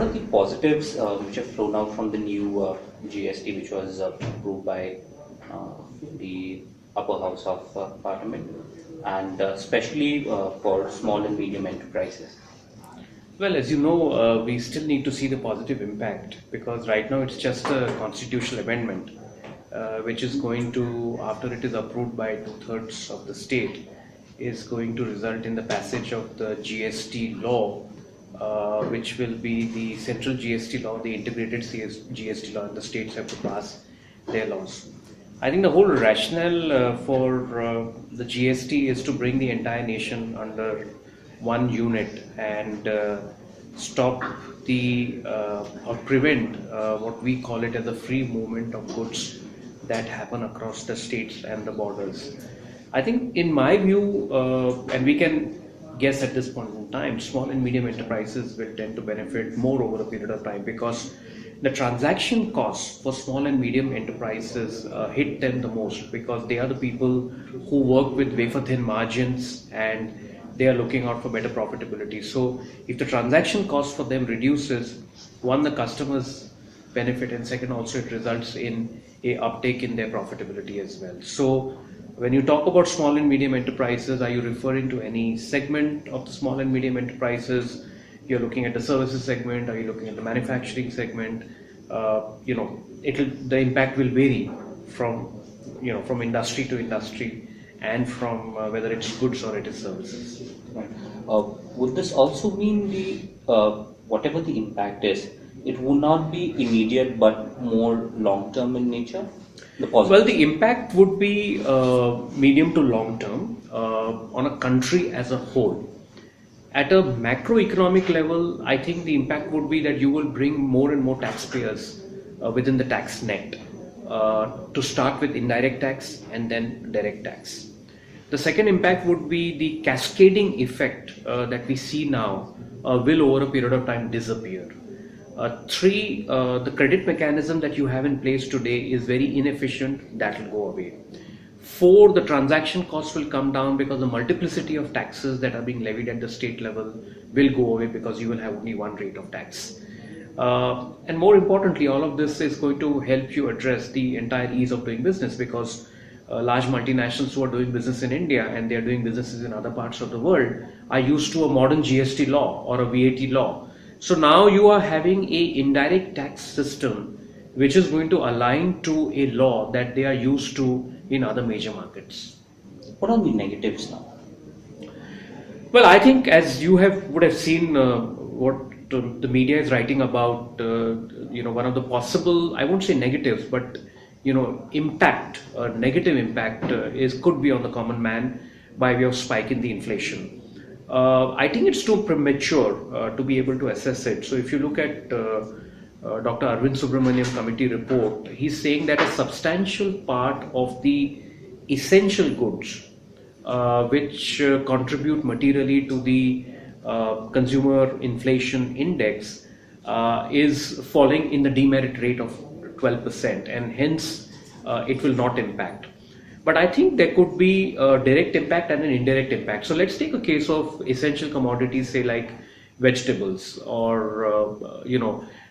what are the positives which have flown out from the new GST, which was approved by the upper house of Parliament, and especially for small and medium enterprises? Well, as you know, we still need to see the positive impact, because right now it's just a constitutional amendment which is going to, after it is approved by 2/3 of the state, is going to result in the passage of the GST law, which will be the central GST law, the integrated GST law, and the states have to pass their laws. I think the whole rationale for the GST is to bring the entire nation under one unit and stop the or prevent what we call it as a free movement of goods that happen across the states and the borders. I think, in my view, and we can guess at this point in time, small and medium enterprises will tend to benefit more over a period of time, because the transaction costs for small and medium enterprises hit them the most, because they are the people who work with wafer thin margins and they are looking out for better profitability. So if the transaction cost for them reduces, one, the customers benefit, and second, also it results in a uptake in their profitability as well. So when you talk about small and medium enterprises, are you referring to any segment of the small and medium enterprises? You're looking at the services segment? Are you looking at the manufacturing segment? The impact will vary from industry to industry, and from whether it's goods or it is services. Right. Would this also mean whatever the impact is, it would not be immediate but more long-term in nature? Well, the impact would be medium to long term on a country as a whole. At a macroeconomic level, I think the impact would be that you will bring more and more taxpayers within the tax net, to start with indirect tax and then direct tax. The second impact would be the cascading effect that we see now will over a period of time disappear. Three, the credit mechanism that you have in place today is very inefficient, that will go away. Four, the transaction costs will come down, because the multiplicity of taxes that are being levied at the state level will go away, because you will have only one rate of tax. And more importantly, all of this is going to help you address the entire ease of doing business, because large multinationals who are doing business in India and they are doing businesses in other parts of the world are used to a modern GST law or a VAT law. So now you are having a indirect tax system which is going to align to a law that they are used to in other major markets. What are the negatives now? Well, I think, as you would have seen what the media is writing about, one of the possible, I won't say negatives, but impact, negative impact could be on the common man by way of spike in the inflation. I think it's too premature to be able to assess it. So if you look at Dr. Arvind Subramanian committee report, he's saying that a substantial part of the essential goods which contribute materially to the consumer inflation index is falling in the demerit rate of 12%, and hence it will not impact. But I think there could be a direct impact and an indirect impact. So let's take a case of essential commodities, say like vegetables, or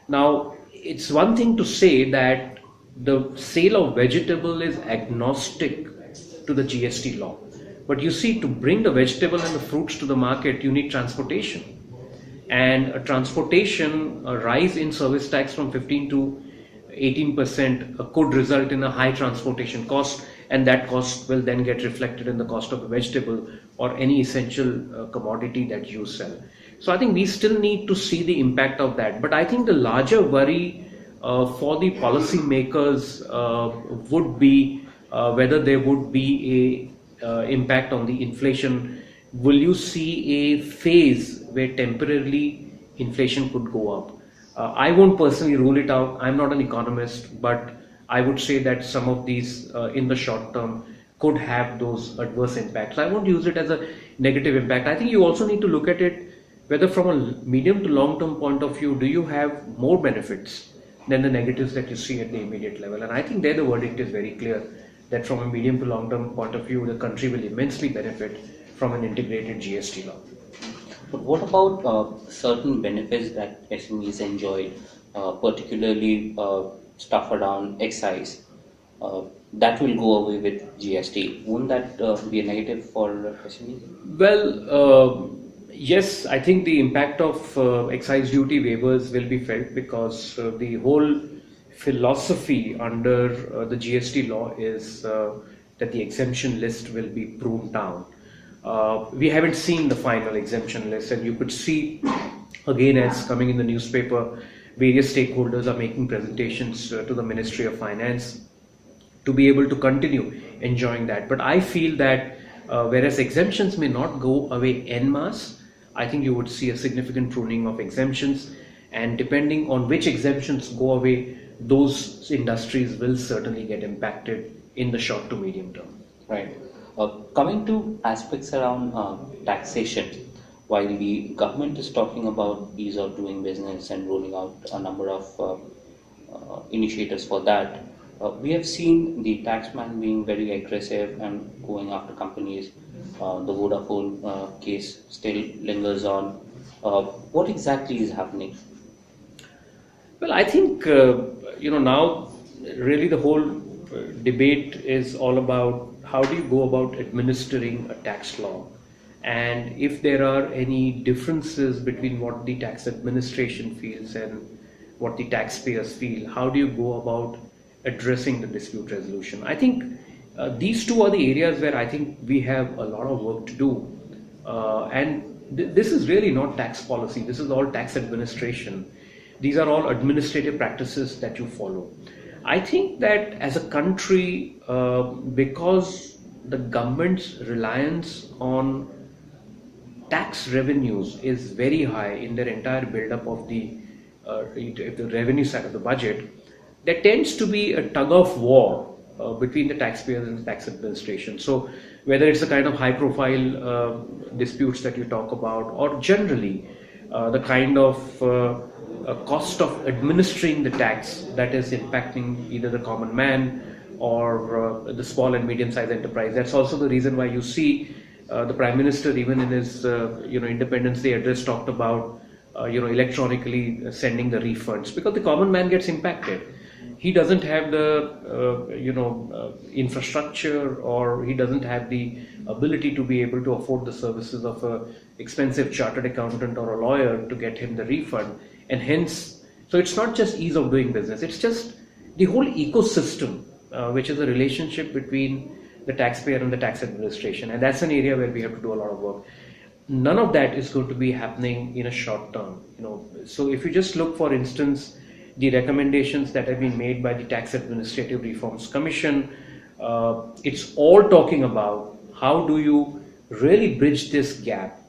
now it's one thing to say that the sale of vegetable is agnostic to the GST law. But you see, to bring the vegetable and the fruits to the market, you need transportation. And a transportation, a rise in service tax from 15 to 18% could result in a high transportation cost, and that cost will then get reflected in the cost of a vegetable or any essential commodity that you sell. So I think we still need to see the impact of that. But I think the larger worry for the policymakers would be whether there would be a impact on the inflation. Will you see a phase where temporarily inflation could go up? I won't personally rule it out. I'm not an economist, but I would say that some of these in the short term could have those adverse impacts. I won't use it as a negative impact. I think you also need to look at it whether from a medium to long term point of view, do you have more benefits than the negatives that you see at the immediate level? And I think there the verdict is very clear, that from a medium to long term point of view, the country will immensely benefit from an integrated GST law. But what about certain benefits that SMEs enjoy, particularly stuff around excise? That will go away with GST. Won't that be a negative for SMEs? Well, yes, I think the impact of excise duty waivers will be felt because the whole philosophy under the GST law is that the exemption list will be pruned down. We haven't seen the final exemption list, and you could see again, as coming in the newspaper, various stakeholders are making presentations to the Ministry of Finance to be able to continue enjoying that. But I feel that whereas exemptions may not go away en masse, I think you would see a significant pruning of exemptions, and depending on which exemptions go away, those industries will certainly get impacted in the short to medium term. Right. Coming to aspects around taxation, while the government is talking about ease of doing business and rolling out a number of initiatives for that, we have seen the taxman being very aggressive and going after companies. The Vodafone case still lingers on. What exactly is happening? Well, I think now really the whole debate is all about how do you go about administering a tax law, and if there are any differences between what the tax administration feels and what the taxpayers feel, how do you go about addressing the dispute resolution? I think these two are the areas where I think we have a lot of work to do, this is really not tax policy. This is all tax administration. These are all administrative practices that you follow. I think that as a country, because the government's reliance on tax revenues is very high in their entire build-up of the revenue side of the budget, there tends to be a tug of war between the taxpayers and the tax administration. So whether it's the kind of high-profile disputes that you talk about, or generally the kind of cost of administering the tax that is impacting either the common man or the small and medium-sized enterprise. That's also the reason why you see the Prime Minister, even in his Independence Day address, talked about electronically sending the refunds, because the common man gets impacted. He doesn't have the infrastructure, or he doesn't have the ability to be able to afford the services of an expensive chartered accountant or a lawyer to get him the refund. And hence, so it's not just ease of doing business, it's just the whole ecosystem, which is a relationship between the taxpayer and the tax administration. And that's an area where we have to do a lot of work. None of that is going to be happening in a short term. So if you just look, for instance, the recommendations that have been made by the Tax Administrative Reforms Commission, it's all talking about how do you really bridge this gap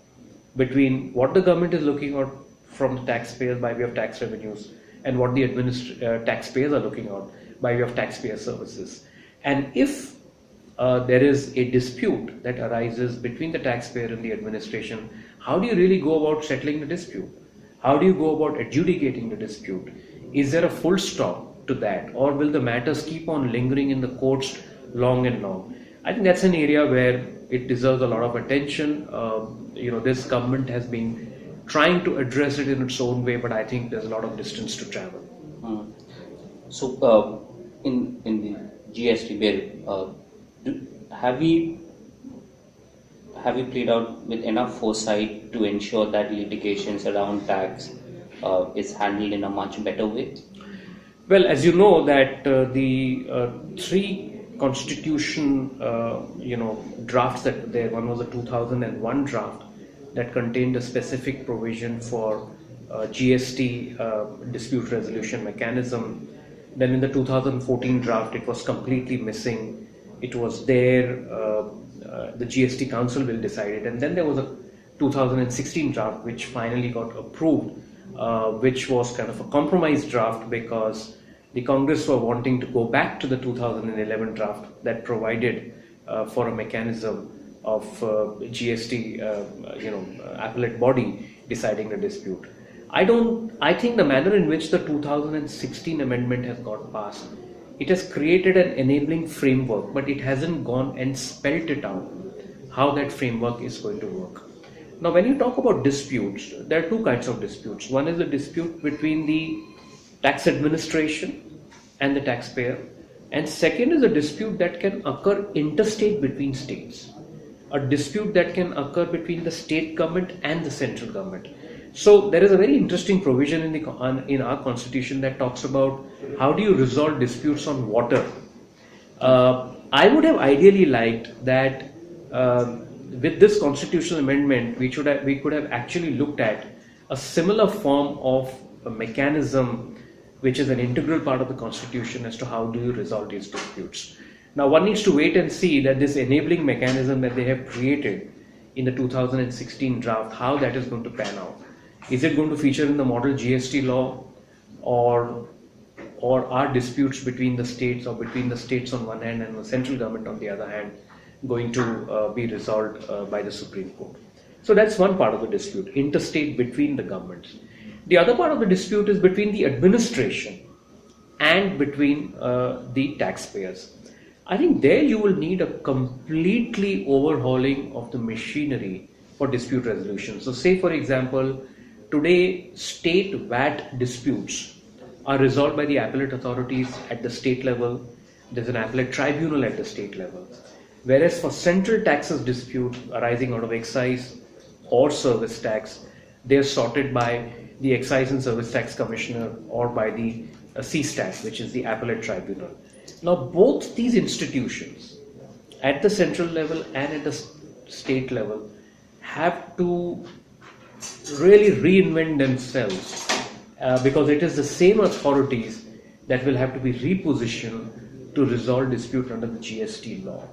between what the government is looking at from the taxpayers by way of tax revenues and what the taxpayers are looking at by way of taxpayer services. And if there is a dispute that arises between the taxpayer and the administration, how do you really go about settling the dispute? How do you go about adjudicating the dispute? Is there a full stop to that, or will the matters keep on lingering in the courts long and long? I think that's an area where it deserves a lot of attention. This government has been trying to address it in its own way, but I think there's a lot of distance to travel. So, in the GST bill, have we played out with enough foresight to ensure that litigations around tax is handled in a much better way? Well, as you know that the three constitution drafts that were there, one was a 2001 draft that contained a specific provision for GST dispute resolution mechanism. Then in the 2014 draft, it was completely missing. It was there, the GST Council will decide it. And then there was a 2016 draft which finally got approved, which was kind of a compromise draft because the Congress were wanting to go back to the 2011 draft that provided for a mechanism of GST, appellate body deciding the dispute. I think the manner in which the 2016 amendment has got passed, it has created an enabling framework, but it hasn't gone and spelt it out how that framework is going to work. Now, when you talk about disputes, there are two kinds of disputes. One is the dispute between the tax administration and the taxpayer, and second is a dispute that can occur interstate between states, a dispute that can occur between the state government and the central government. So there is a very interesting provision in our constitution that talks about how do you resolve disputes on water. I would have ideally liked that with this constitutional amendment, we could have actually looked at a similar form of a mechanism which is an integral part of the constitution as to how do you resolve these disputes. Now, one needs to wait and see that this enabling mechanism that they have created in the 2016 draft, how that is going to pan out. Is it going to feature in the model GST law, or are disputes between the states or between the states on one hand and the central government on the other hand going to be resolved by the Supreme Court? So that's one part of the dispute, interstate between the governments. The other part of the dispute is between the administration and between the taxpayers. I think there you will need a completely overhauling of the machinery for dispute resolution. So say for example, today state VAT disputes are resolved by the appellate authorities at the state level. There's an appellate tribunal at the state level. Whereas for central taxes dispute arising out of excise or service tax, they are sorted by the Excise and Service Tax Commissioner or by the CSTAT, which is the appellate tribunal. Now, both these institutions at the central level and at the state level have to really reinvent themselves because it is the same authorities that will have to be repositioned to resolve dispute under the GST law.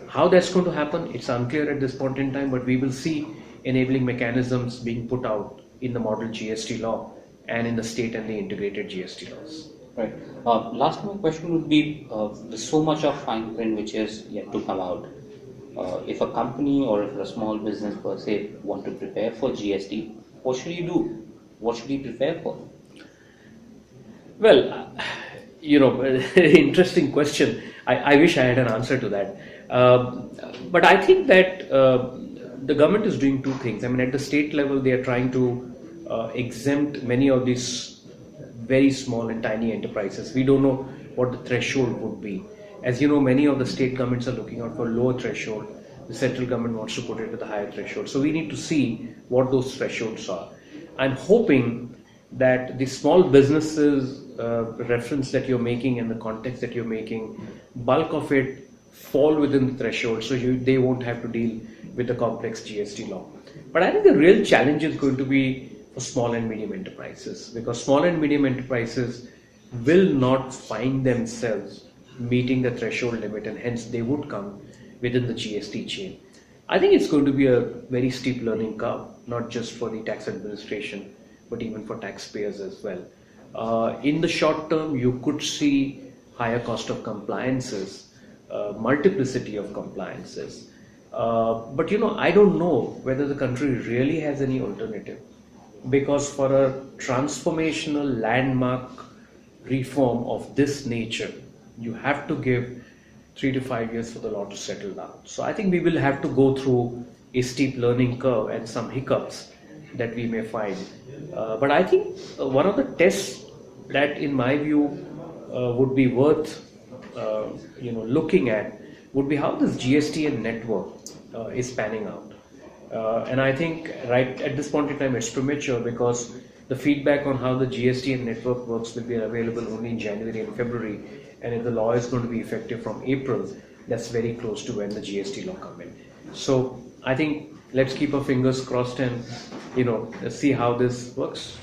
How that's going to happen, it's unclear at this point in time, but we will see enabling mechanisms being put out in the model GST law and in the state and the integrated GST laws. Right. Last my question would be, there's so much of fine print which is yet to come out. If a company or if a small business per se want to prepare for GST, what should you do? What should you prepare for? Well, interesting question. I wish I had an answer to that. But I think that the government is doing two things. I mean, at the state level, they are trying to exempt many of these very small and tiny enterprises. We don't know what the threshold would be. As you know, many of the state governments are looking out for lower threshold. The central government wants to put it at the higher threshold. So we need to see what those thresholds are. I'm hoping that the small businesses reference that you're making and the context that you're making, bulk of it fall within the threshold, so they won't have to deal with the complex GST law. But I think the real challenge is going to be for small and medium enterprises, because small and medium enterprises will not find themselves meeting the threshold limit, and hence they would come within the GST chain. I think it's going to be a very steep learning curve, not just for the tax administration, but even for taxpayers as well. In the short term, you could see higher cost of compliances, multiplicity of compliances. But I don't know whether the country really has any alternative, because for a transformational landmark reform of this nature, you have to give 3 to 5 years for the law to settle down. So I think we will have to go through a steep learning curve and some hiccups that we may find. But I think one of the tests that, in my view, would be worth looking at would be how this GST and network is panning out. And I think right at this point in time it's premature, because the feedback on how the GST and network works will be available only in January and February, and if the law is going to be effective from April, that's very close to when the GST law comes in. So I think let's keep our fingers crossed and see how this works.